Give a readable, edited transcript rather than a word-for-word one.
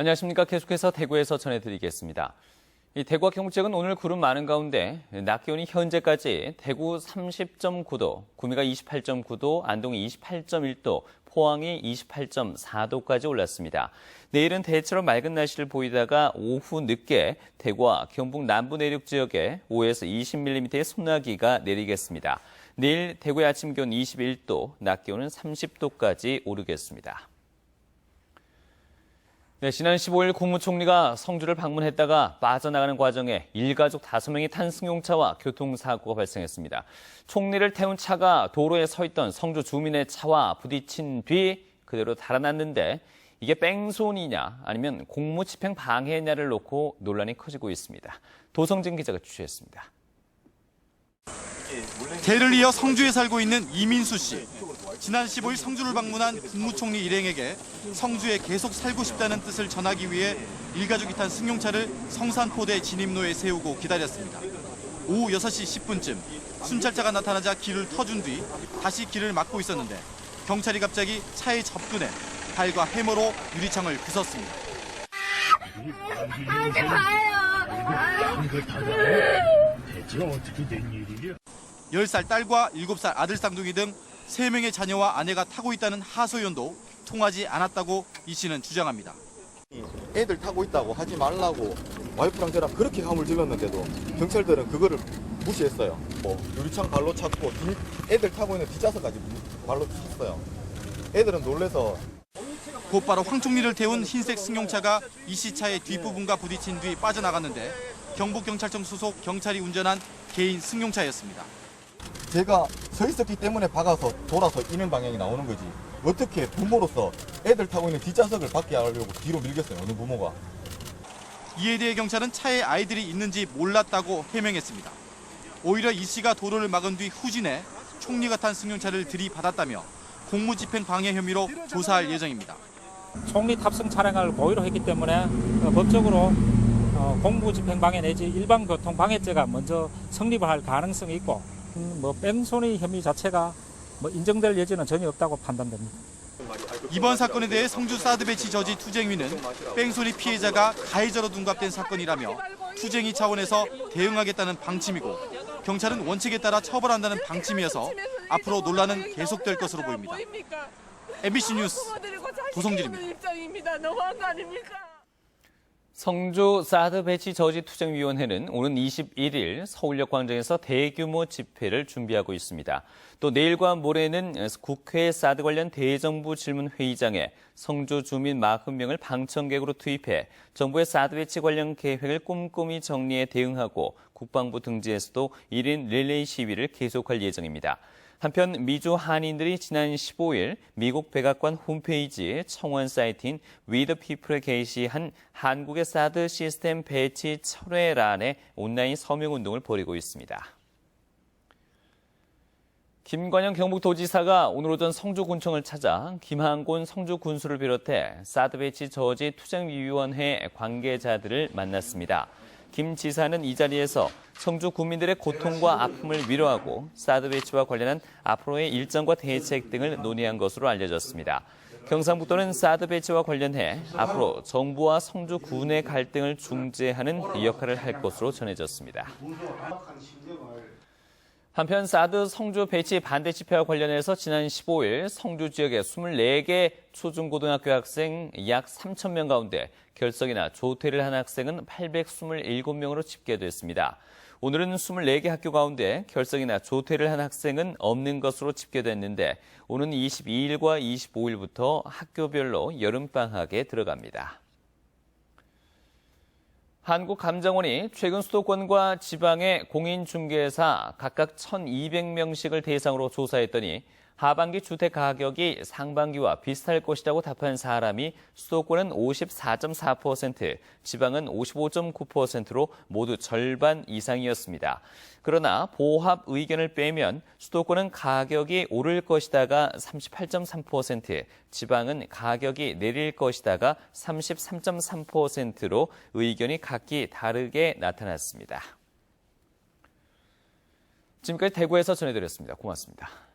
안녕하십니까. 계속해서 대구에서 전해드리겠습니다. 이 대구와 경북 지역은 오늘 구름 많은 가운데 낮 기온이 현재까지 대구 30.9도, 구미가 28.9도, 안동이 28.1도, 포항이 28.4도까지 올랐습니다. 내일은 대체로 맑은 날씨를 보이다가 오후 늦게 대구와 경북 남부 내륙 지역에 5에서 20mm의 소나기가 내리겠습니다. 내일 대구의 아침 기온 21도, 낮 기온은 30도까지 오르겠습니다. 네, 지난 15일 국무총리가 성주를 방문했다가 빠져나가는 과정에 일가족 5명이 탄 승용차와 교통사고가 발생했습니다. 총리를 태운 차가 도로에 서 있던 성주 주민의 차와 부딪힌 뒤 그대로 달아났는데 이게 뺑소니냐 아니면 공무집행 방해냐를 놓고 논란이 커지고 있습니다. 도성진 기자가 취재했습니다. 대를 이어 성주에 살고 있는 이민수 씨. 지난 15일 성주를 방문한 국무총리 일행에게 성주에 계속 살고 싶다는 뜻을 전하기 위해 일가족이 탄 승용차를 성산포대 진입로에 세우고 기다렸습니다. 오후 6시 10분쯤 순찰차가 나타나자 길을 터준 뒤 다시 길을 막고 있었는데 경찰이 갑자기 차에 접근해 발과 해머로 유리창을 부쉈습니다. 하지 마요. 대체 어떻게 된 일이냐? 10살 딸과 7살 아들 쌍둥이 등 3명의 자녀와 아내가 타고 있다는 하소연도 통하지 않았다고 이 씨는 주장합니다. 애들 타고 있다고 하지 말라고 와이프랑 저랑 그렇게 함을 질렀는데도 경찰들은 그거를 무시했어요. 유리창 발로 찼고 애들 타고 있는 뒷좌석까지 발로 찼어요. 애들은 놀래서. 곧바로 황 총리를 태운 흰색 승용차가 이 씨 차의 뒷부분과 부딪힌 뒤 빠져나갔는데 경북경찰청 소속 경찰이 운전한 개인 승용차였습니다. 제가 서 있었기 때문에 박아서 돌아서 이면 방향이 나오는 거지. 어떻게 부모로서 애들 타고 있는 뒷좌석을 밖에 하려고 뒤로 밀겠어요, 어느 부모가. 이에 대해 경찰은 차에 아이들이 있는지 몰랐다고 해명했습니다. 오히려 이 씨가 도로를 막은 뒤 후진해 총리가 탄 승용차를 들이받았다며 공무집행 방해 혐의로 조사할 예정입니다. 총리 탑승 차량을 고의로 했기 때문에 법적으로 공무집행방해 내지 일반교통방해죄가 먼저 성립을 할 가능성이 있고 뺑소니 혐의 자체가 인정될 여지는 전혀 없다고 판단됩니다. 이번 사건에 대해 성주 사드배치 저지 투쟁위는 뺑소니 피해자가 가해자로 둔갑된 사건이라며 투쟁위 차원에서 대응하겠다는 방침이고 경찰은 원칙에 따라 처벌한다는 방침이어서 앞으로 논란은 계속될 것으로 보입니다. MBC 뉴스 도성진입니다. 너무한 거 아닙니까? 성주 사드 배치 저지 투쟁위원회는 오는 21일 서울역 광장에서 대규모 집회를 준비하고 있습니다. 또 내일과 모레는 국회 사드 관련 대정부 질문 회의장에 성주 주민 40명을 방청객으로 투입해 정부의 사드 배치 관련 계획을 꼼꼼히 정리해 대응하고 국방부 등지에서도 1인 릴레이 시위를 계속할 예정입니다. 한편 미주 한인들이 지난 15일 미국 백악관 홈페이지 청원 사이트인 We the People에 게시한 한국의 사드 시스템 배치 철회란에 온라인 서명운동을 벌이고 있습니다. 김관영 경북도지사가 오늘 오전 성주군청을 찾아 김한곤 성주군수를 비롯해 사드 배치 저지 투쟁위원회 관계자들을 만났습니다. 김 지사는 이 자리에서 성주 국민들의 고통과 아픔을 위로하고 사드 배치와 관련한 앞으로의 일정과 대책 등을 논의한 것으로 알려졌습니다. 경상북도는 사드 배치와 관련해 앞으로 정부와 성주 군의 갈등을 중재하는 역할을 할 것으로 전해졌습니다. 한편 사드 성주 배치 반대 집회와 관련해서 지난 15일 성주 지역의 24개 초중고등학교 학생 약 3,000명 가운데 결석이나 조퇴를 한 학생은 827명으로 집계됐습니다. 오늘은 24개 학교 가운데 결석이나 조퇴를 한 학생은 없는 것으로 집계됐는데 오는 22일과 25일부터 학교별로 여름방학에 들어갑니다. 한국감정원이 최근 수도권과 지방의 공인중개사 각각 1,200명씩을 대상으로 조사했더니 하반기 주택 가격이 상반기와 비슷할 것이라고 답한 사람이 수도권은 54.4%, 지방은 55.9%로 모두 절반 이상이었습니다. 그러나 보합 의견을 빼면 수도권은 가격이 오를 것이다가 38.3%, 지방은 가격이 내릴 것이다가 33.3%로 의견이 각기 다르게 나타났습니다. 지금까지 대구에서 전해드렸습니다. 고맙습니다.